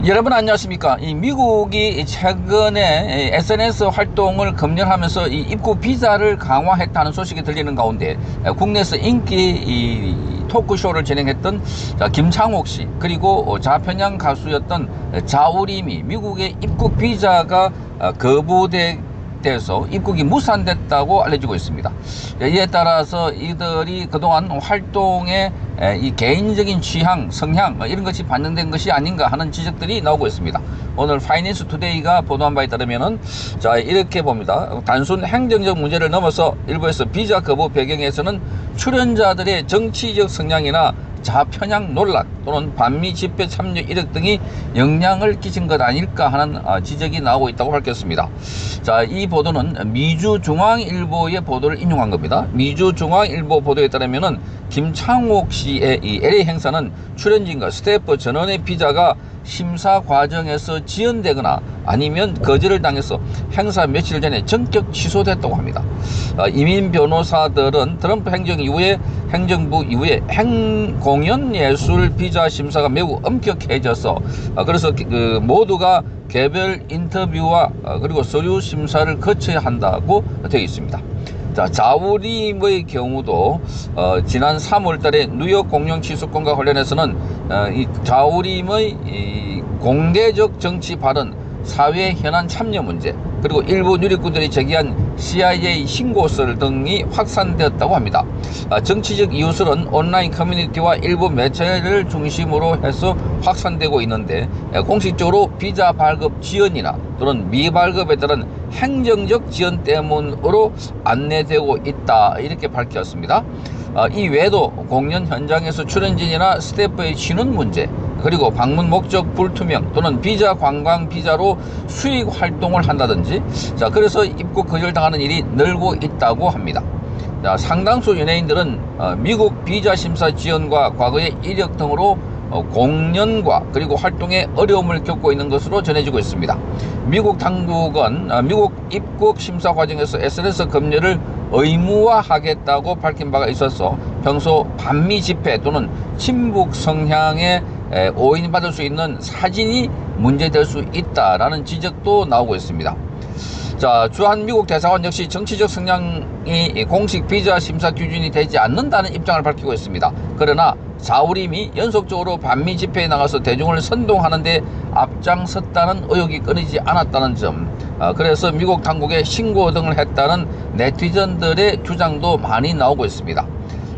여러분 안녕하십니까. 이 미국이 최근에 SNS 활동을 검열하면서 이 입국 비자를 강화했다는 소식이 들리는 가운데 국내에서 인기 토크쇼를 진행했던 김창옥 씨, 그리고 좌편향 가수였던 자우림이 미국의 입국 비자가 거부돼서 입국이 무산됐다고 알려지고 있습니다. 이에 따라서 이들이 그동안 활동에 이 개인적인 취향, 성향 이런 것이 반영된 것이 아닌가 하는 지적들이 나오고 있습니다. 오늘 파이낸스 투데이가 보도한 바에 따르면은 자 이렇게 봅니다. 단순 행정적 문제를 넘어서 일부에서 비자 거부 배경에서는 출연자들의 정치적 성향이나 좌편향 논란 또는 반미 집회 참여 이력 등이 영향을 끼친 것 아닐까 하는 지적이 나오고 있다고 밝혔습니다. 자, 이 보도는 미주중앙일보의 보도를 인용한 겁니다. 미주중앙일보 보도에 따르면은 김창옥 씨의 이 LA 행사는 출연진과 스태프 전원의 비자가 심사 과정에서 지연되거나 아니면 거절을 당해서 행사 며칠 전에 전격 취소됐다고 합니다. 이민 변호사들은 트럼프 행정부 이후에 공연예술 비자 심사가 매우 엄격해져서 그래서 모두가 개별 인터뷰와 그리고 서류 심사를 거쳐야 한다고 되어 있습니다. 자, 자우림의 경우도 지난 3월 달에 뉴욕 공연 취소권과 관련해서는 이 자우림의 공개적 정치 발언, 사회 현안 참여 문제, 그리고 일부 누리꾼들이 제기한 CIA 신고설 등이 확산되었다고 합니다. 정치적 이유설은 온라인 커뮤니티와 일부 매체를 중심으로 해서 확산되고 있는데 공식적으로 비자 발급 지연이나 또는 미발급에 따른 행정적 지연 때문으로 안내되고 있다, 이렇게 밝혔습니다. 이 외에도 공연 현장에서 출연진이나 스태프의 쉬는 문제, 그리고 방문 목적 불투명 또는 비자 관광 비자로 수익 활동을 한다든지, 자 그래서 입국 거절당하는 일이 늘고 있다고 합니다. 자, 상당수 연예인들은 미국 비자 심사 지연과 과거의 이력 등으로 공연과 그리고 활동에 어려움을 겪고 있는 것으로 전해지고 있습니다. 미국 당국은 미국 입국 심사 과정에서 SNS 검열을 의무화하겠다고 밝힌 바가 있어서 평소 반미 집회 또는 친북 성향의 오인받을 수 있는 사진이 문제될 수 있다라는 지적도 나오고 있습니다. 자, 주한 미국 대사관 역시 정치적 성향이 공식 비자 심사 기준이 되지 않는다는 입장을 밝히고 있습니다. 그러나 자우림이 연속적으로 반미 집회에 나가서 대중을 선동하는 데 앞장섰다는 의혹이 끊이지 않았다는 점, 그래서 미국 당국에 신고 등을 했다는 네티즌들의 주장도 많이 나오고 있습니다.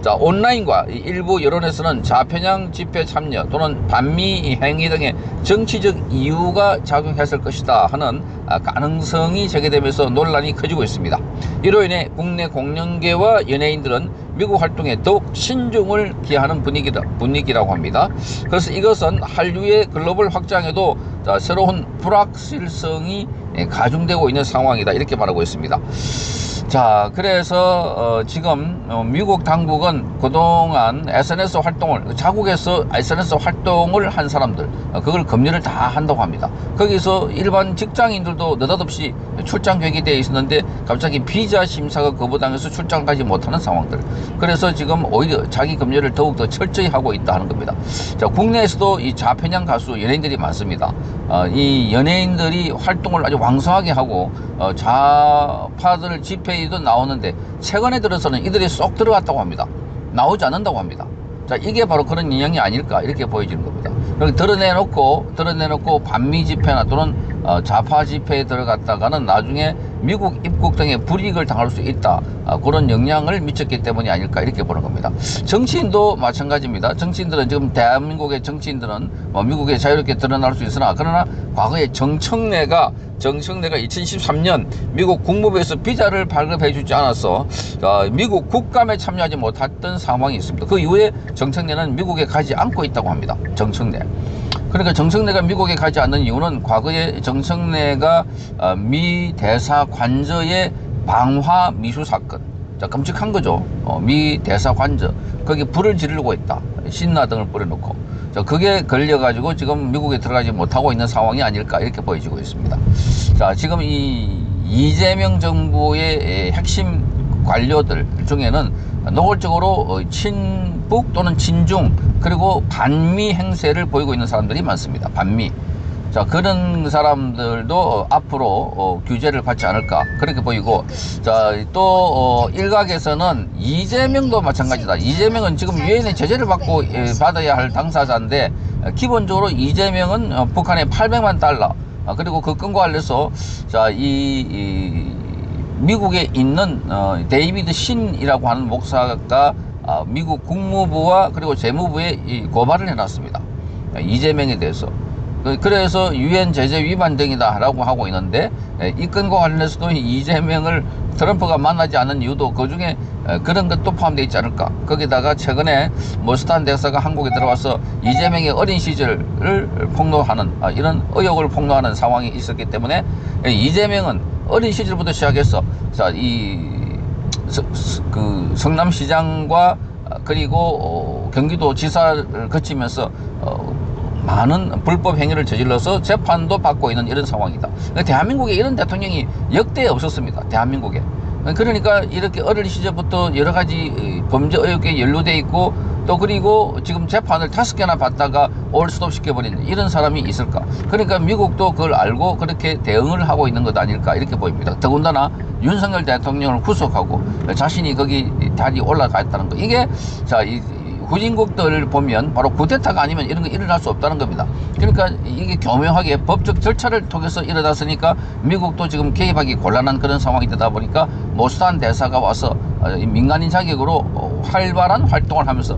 자, 온라인과 일부 여론에서는 좌편향 집회 참여 또는 반미 행위 등의 정치적 이유가 작용했을 것이다 하는 가능성이 제기되면서 논란이 커지고 있습니다. 이로 인해 국내 공연계와 연예인들은 미국 활동에 더욱 신중을 기하는 분위기라고 합니다. 그래서 이것은 한류의 글로벌 확장에도 새로운 불확실성이 가중되고 있는 상황이다, 이렇게 말하고 있습니다. 자, 그래서 지금 미국 당국은 그동안 SNS 활동을, 자국에서 SNS 활동을 한 사람들 그걸 검열을 다 한다고 합니다. 거기서 일반 직장인들도 느닷없이 출장 계획이 되어 있었는데 갑자기 비자 심사가 거부당해서 출장을 가지 못하는 상황들, 그래서 지금 오히려 자기 검열을 더욱더 철저히 하고 있다 하는 겁니다. 자, 국내에서도 이 좌편향 가수 연예인들이 많습니다. 이 연예인들이 활동을 아주 왕성하게 하고 좌파들 집회에도 나오는데 최근에 들어서는 이들이 쏙 들어갔다고 합니다. 나오지 않는다고 합니다. 자, 이게 바로 그런 인형이 아닐까, 이렇게 보여지는 겁니다. 드러내놓고 반미 집회나 또는 좌파 집회에 들어갔다가는 나중에 미국 입국 등의 불이익을 당할 수 있다, 그런 영향을 미쳤기 때문이 아닐까, 이렇게 보는 겁니다. 정치인도 마찬가지입니다. 정치인들은 지금 대한민국의 정치인들은 미국에 자유롭게 드러날 수 있으나, 그러나 과거에 정청래가 2013년 미국 국무부에서 비자를 발급해 주지 않아서 미국 국감에 참여하지 못했던 상황이 있습니다. 그 이후에 정청래는 미국에 가지 않고 있다고 합니다. 정청래. 그러니까 정청래가 미국에 가지 않는 이유는 과거에 정청래가 미 대사 관저의 방화 미수 사건, 자, 끔찍한 거죠. 미 대사 관저 거기 불을 지르고 있다, 신나 등을 뿌려놓고, 자, 그게 걸려가지고 지금 미국에 들어가지 못하고 있는 상황이 아닐까, 이렇게 보여지고 있습니다. 자, 지금 이 이재명 정부의 핵심 관료들 중에는 노골적으로 친북 또는 친중 그리고 반미 행세를 보이고 있는 사람들이 많습니다. 반미. 자, 그런 사람들도 앞으로 규제를 받지 않을까 그렇게 보이고, 자, 또 일각에서는 이재명도 마찬가지다. 이재명은 지금 유엔의 제재를 받고 받아야 할 당사자인데, 기본적으로 이재명은 북한의 800만 달러 그리고 그 건과 관련해서 자, 미국에 있는 데이비드 신이라고 하는 목사가 미국 국무부와 그리고 재무부에 고발을 해놨습니다. 이재명에 대해서. 그래서 유엔 제재 위반 등이다 라고 하고 있는데, 이 건과 관련해서도 이재명을 트럼프가 만나지 않은 이유도 그 중에 그런 것도 포함되어 있지 않을까. 거기다가 최근에 모스탄 대사가 한국에 들어와서 이재명의 어린 시절을 폭로하는 이런 의혹을 폭로하는 상황이 있었기 때문에, 이재명은 어린 시절부터 시작해서 자, 그 성남시장과 그리고 경기도 지사를 거치면서 많은 불법 행위를 저질러서 재판도 받고 있는 이런 상황이다. 대한민국에 이런 대통령이 역대 없었습니다. 대한민국에. 그러니까 이렇게 어린 시절부터 여러 가지 범죄 의혹에 연루돼 있고, 또 그리고 지금 재판을 5개나 받다가 올 스톱 시켜버리는 이런 사람이 있을까. 그러니까 미국도 그걸 알고 그렇게 대응을 하고 있는 것 아닐까 이렇게 보입니다. 더군다나 윤석열 대통령을 구속하고 자신이 거기 다리 올라가 있다는 거, 이게 자, 후진국들 보면 바로 쿠데타가 아니면 이런 거 일어날 수 없다는 겁니다. 그러니까 이게 교묘하게 법적 절차를 통해서 일어났으니까 미국도 지금 개입하기 곤란한 그런 상황이 되다 보니까 모스탄 대사가 와서 민간인 자격으로 활발한 활동을 하면서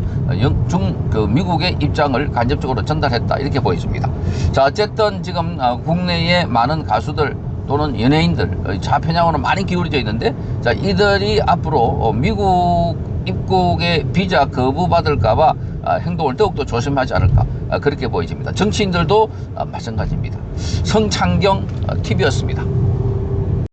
미국의 입장을 간접적으로 전달했다 이렇게 보여집니다. 자, 어쨌든 지금 국내에 많은 가수들 또는 연예인들 좌편향으로 많이 기울어져 있는데, 자, 이들이 앞으로 미국 입국의 비자 거부받을까봐 행동을 더욱더 조심하지 않을까 그렇게 보여집니다. 정치인들도 마찬가지입니다. 성창경 TV였습니다.